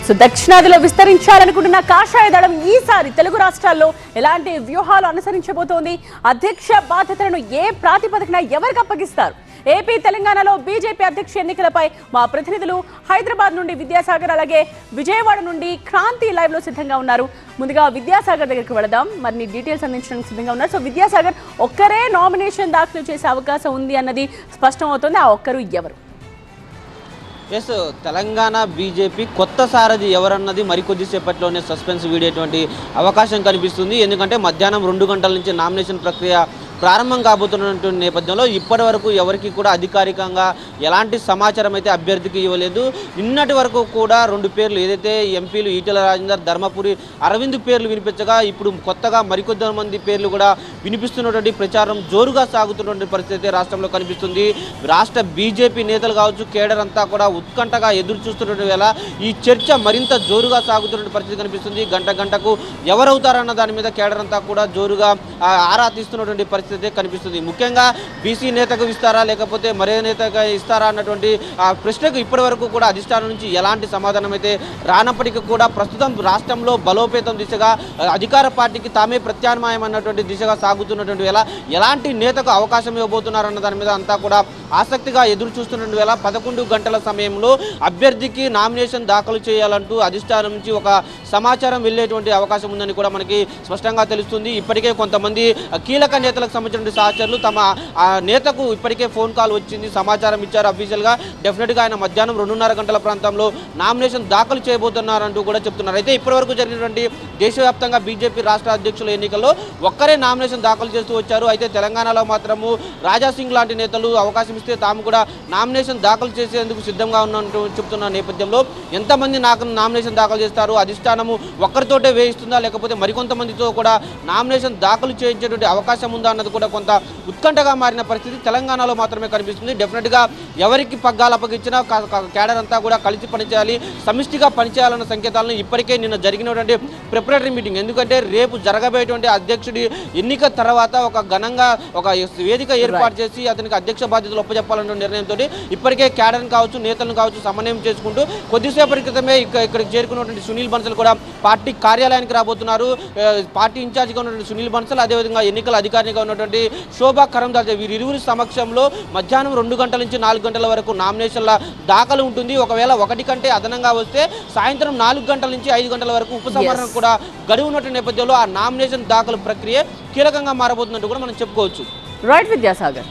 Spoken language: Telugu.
సో దక్షిణాదిలో విస్తరించాలనుకుంటున్న కాషాయ దళం ఈసారి తెలుగు రాష్ట్రాల్లో ఎలాంటి వ్యూహాలు అనుసరించబోతోంది? అధ్యక్ష బాధ్యతలను ఏ ప్రాతిపదికన ఎవరికి అప్పగిస్తారు? ఏపీ తెలంగాణలో బీజేపీ అధ్యక్ష ఎన్నికలపై మా ప్రతినిధులు హైదరాబాద్ నుండి విద్యాసాగర్, అలాగే విజయవాడ నుండి క్రాంతి లైవ్ లో సిద్ధంగా ఉన్నారు. ముందుగా విద్యాసాగర్ దగ్గరికి వెళదాం, మరిన్ని డీటెయిల్స్ అందించడానికి సిద్ధంగా ఉన్నారు. సో విద్యాసాగర్, ఒక్కరే నామినేషన్ దాఖలు చేసే అవకాశం ఉంది అన్నది స్పష్టం అవుతుంది. ఆ ఒక్కరు ఎవరు? ఎస్, తెలంగాణ బీజేపీ కొత్త సారథి ఎవరన్నది మరికొద్దిసేపట్లోనే సస్పెన్స్ వీడేటువంటి అవకాశం కనిపిస్తుంది. ఎందుకంటే మధ్యాహ్నం 2 గంటల నుంచి నామినేషన్ ప్రక్రియ ప్రారంభం కాబోతున్నటువంటి నేపథ్యంలో ఇప్పటి వరకు ఎవరికి కూడా అధికారికంగా ఎలాంటి సమాచారం అయితే అభ్యర్థికి ఇవ్వలేదు. నిన్నటి వరకు కూడా 2 పేర్లు, ఏదైతే ఎంపీలు ఈటెల రాజేందర్, ధర్మపురి అరవింద్ పేర్లు వినిపించగా ఇప్పుడు కొత్తగా మరికొద్ది మంది పేర్లు కూడా వినిపిస్తున్నటువంటి ప్రచారం జోరుగా సాగుతున్నటువంటి పరిస్థితి రాష్ట్రంలో కనిపిస్తుంది. రాష్ట్ర బీజేపీ నేతలు కావచ్చు, కేడర్ అంతా కూడా ఉత్కంఠగా ఎదురు చూస్తున్నటువంటి వేళ ఈ చర్చ మరింత జోరుగా సాగుతున్న పరిస్థితి కనిపిస్తుంది. గంట గంటకు ఎవరవుతారన్న దాని మీద కేడర్ అంతా కూడా జోరుగా ఆరా తీస్తున్నటువంటి పరిస్థితి కనిపిస్తుంది. ముఖ్యంగా బీసీ నేతకు ఇస్తారా లేకపోతే మరే నేతగా ఇస్తారా అన్నటువంటి ప్రశ్నకు ఇప్పటి వరకు కూడా అధిష్టానం నుంచి ఎలాంటి సమాధానం అయితే రానప్పటికీ కూడా ప్రస్తుతం రాష్ట్రంలో బలోపేతం దిశగా అధికార పార్టీకి తామే ప్రత్యామ్నాయం అన్నటువంటి దిశగా సాగుతున్నటువంటి వేళ ఎలాంటి నేతకు అవకాశం ఇవ్వబోతున్నారన్న దాని మీద అంతా కూడా ఆసక్తిగా ఎదురు చూస్తున్నటువంటి వేళ 11 గంటల సమయంలో అభ్యర్థికి నామినేషన్ దాఖలు చేయాలంటూ అధిష్టానం నుంచి ఒక సమాచారం వెళ్ళేటువంటి అవకాశం ఉందని కూడా మనకి స్పష్టంగా తెలుస్తుంది. ఇప్పటికే కొంతమంది కీలక నేతలకు సంబంధించిన సహచరులు తమ నేతకు ఇప్పటికే ఫోన్ కాల్ వచ్చింది, సమాచారం ఇచ్చారు అఫీషియల్గా. డెఫినెట్గా ఆయన మధ్యాహ్నం 2:30 గంటల ప్రాంతంలో నామినేషన్ దాఖలు చేయబోతున్నారంటూ కూడా చెప్తున్నారు. అయితే ఇప్పటివరకు జరిగినటువంటి దేశవ్యాప్తంగా బీజేపీ రాష్ట్ర అధ్యక్షుల ఎన్నికల్లో ఒక్కరే నామినేషన్ దాఖలు చేస్తూ వచ్చారు. అయితే తెలంగాణలో మాత్రము రాజాసింగ్ లాంటి నేతలు అవకాశం ఇస్తే తాము కూడా నామినేషన్ దాఖలు చేసేందుకు సిద్ధంగా ఉన్నట్టు చెప్తున్న నేపథ్యంలో ఎంతమంది నామినేషన్ దాఖలు చేస్తారు, అధిష్టానము ఒక్కరితోటే వేయిస్తుందా లేకపోతే మరికొంతమందితో కూడా నామినేషన్ దాఖలు చేయించేటువంటి అవకాశం ఉందా అన్నది కూడా కొంత ఉత్కంఠగా మారిన పరిస్థితి తెలంగాణలో మాత్రమే కనిపిస్తుంది. డెఫినెట్గా ఎవరికి పగ్గాలు అప్పగించినా కేడర్ అంతా కూడా కలిసి పనిచేయాలి, సమిష్టిగా పనిచేయాలన్న సంకేతాలను ఇప్పటికే నిన్న జరిగినటువంటి ప్రిపరేటరీ మీటింగ్, ఎందుకంటే రేపు జరగబోయేటువంటి అధ్యక్షుడి ఎన్నిక తర్వాత ఒక ఘనంగా ఒక వేదిక ఏర్పాటు చేసి అతనికి అధ్యక్ష బాధ్యతలు ఒప్పజెప్పాలన్న నిర్ణయంతో ఇప్పటికే కేడర్ని కావచ్చు, నేతలను కావచ్చు సమన్వయం చేసుకుంటూ కొద్దిసేపటి క్రితమే ఇక్కడికి చేరుకున్నటువంటి సునీల్ బన్సల్ కూడా పార్టీ కార్యాలయానికి రాబోతున్నారు. పార్టీ ఇన్ఛార్జిగా ఉన్నటువంటి సునీల్ బన్సల్, అదేవిధంగా ఎన్నికల అధికారిగా ఉన్నటువంటి శోభా కరంద్లాజే, వీరిరువురి సమక్షంలో మధ్యాహ్నం 2 గంటల నుంచి 4 గంటల వరకు నామినేషన్ల దాఖలు ఉంటుంది. ఒకవేళ 1 కంటే అదనంగా వస్తే సాయంత్రం 4 గంటల నుంచి 5 గంటల వరకు ఉపసంహరణ కూడా గడువు ఉన్నటువంటి నేపథ్యంలో ఆ నామినేషన్ దాఖలు ప్రక్రియ కీలకంగా మారబోతున్నట్టు కూడా మనం చెప్పుకోవచ్చు. రైట్ విద్యాసాగర్.